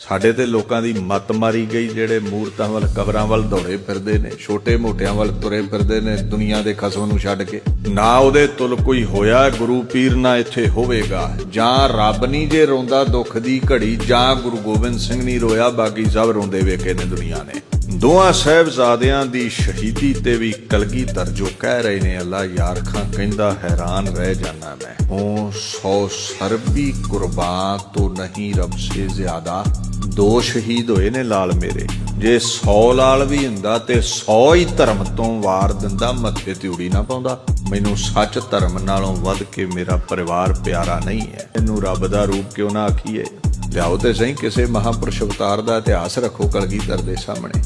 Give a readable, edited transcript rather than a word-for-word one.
ਸਾਡੇ ਤੇ ਲੋਕਾਂ ਦੀ ਮੱਤ ਮਾਰੀ ਗਈ, ਜਿਹੜੇ ਮੂਰਤਾਂ ਵੱਲ ਕਬਰਾਂ ਵੱਲ ਦੌੜੇ ਫਿਰਦੇ ਨੇ, ਛੋਟੇ ਮੋਟਿਆਂ ਵੱਲ ਤੁਰੇ ਫਿਰਦੇ ਨੇ ਦੁਨੀਆ ਦੇ ਖਸਮ ਨੂੰ ਛੱਡ ਕੇ। ਨਾ ਉਹਦੇ ਤੁਲ ਕੋਈ ਹੋਇਆ, ਗੁਰੂ ਪੀਰ ਨਾ ਇੱਥੇ ਹੋਵੇਗਾ। ਜਾਂ ਰੱਬ ਨਹੀਂ ਜੇ ਰੋਂਦਾ ਦੁੱਖ ਦੀ ਘੜੀ, ਜਾਂ ਗੁਰੂ ਗੋਬਿੰਦ ਸਿੰਘ ਨਹੀਂ ਰੋਇਆ, ਬਾਕੀ ਸਭ ਰੋਂਦੇ ਵੇਖੇ ਨੇ ਦੁਨੀਆ ਨੇ। ਦੋਹਾਂ ਸਾਹਿਬਜ਼ਾਦਿਆਂ ਦੀ ਸ਼ਹੀਦੀ ਤੇ ਵੀ ਕਲਗੀਧਰ ਜੋ ਕਹਿ ਰਹੇ ਨੇ, ਅੱਲਾ ਯਾਰ ਖਾਂ ਕਹਿੰਦਾ ਹੈਰਾਨ ਰਹਿ ਜਾਨਾ ਮੈਂ। ਹੋ 100 ਸਰਬੀ ਕੁਰਬਾਨ ਤੋਂ ਨਹੀਂ ਰੱਬ ਸੇ ਜ਼ਿਆਦਾ। 2 ਸ਼ਹੀਦ ਹੋਏ ਨੇ ਲਾਲ ਮੇਰੇ, ਜੇ 100 ਲਾਲ ਵੀ ਹੁੰਦਾ ਤੇ 100 ਹੀ ਧਰਮ ਤੋਂ ਵਾਰ ਦਿੰਦਾ, ਮੱਥੇ ਤੇ ਉੜੀ ਨਾ ਪਾਉਂਦਾ। ਮੈਨੂੰ ਸੱਚ ਧਰਮ ਨਾਲੋਂ ਵੱਧ ਕੇ ਮੇਰਾ ਪਰਿਵਾਰ ਪਿਆਰਾ ਨਹੀਂ ਹੈ। ਇਹਨੂੰ ਰੱਬ ਦਾ ਰੂਪ ਕਿਉਂ ਨਾ ਆਖੀਏ। ਲਿਆਓ ਤੇ ਸਹੀ ਕਿਸੇ ਮਹਾਂਪੁਰਸ਼ ਅਵਤਾਰ ਦਾ ਇਤਿਹਾਸ ਰੱਖੋ ਕਲਗੀਧਰ ਦੇ ਸਾਹਮਣੇ।